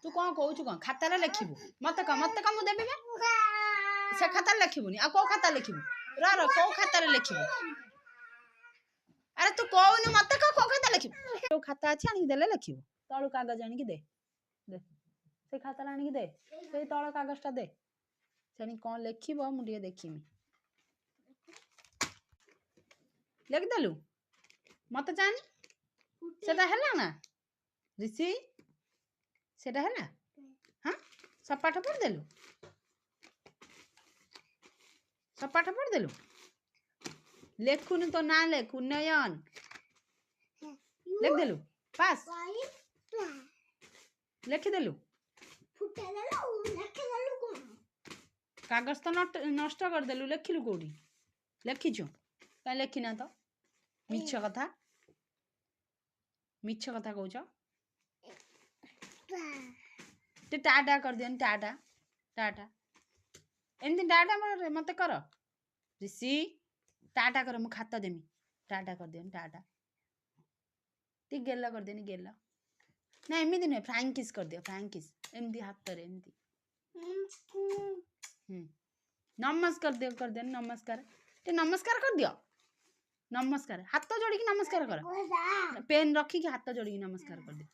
तू कौन कहू कौन खातार लिखबू मत कम देबी से खातार लिखबुनी आ को खाता लिखबू र को खातार लिखबू अरे तू कहूनु मत को खाता लिखबू तो खाता अछि आनी देले लिखबू तळु कागज आनी दे दे से खाता आनी दे से तळ कागजटा दे सेनी कौन लिखबो मु ଟିକେ देखिमी लिख देलु मत जानी सेटा हला ना ऋषि सेटा हला हां सब पाठ पढ़ देलु सब पाठ पढ़ देलु लेखुन तो ना लेखु नयन लिख देलु पास लिख देलु कागज तो नष्ट कर देलु लिखिलु कोडी लिखिछु का लिखिना तो मिछ कथा कहछ ते टाटा कर दियन टाटा टाटा एमती टाटा मत कर ऋषि टाटा कर मु खाता देमी टाटा कर दियन टाटा ती गेला कर देनी गेला ना एमती नहीं फ्राइंग किस कर दियो फ्राइंग किस एमती हाथ रे एमती नमस्कार दियो कर देन नमस्कार ते नमस्कार कर दियो नमस्कार हाथ जोड़ी की नमस्कार कर पेन रखी के हाथ जोड़ी की नमस्कार कर दे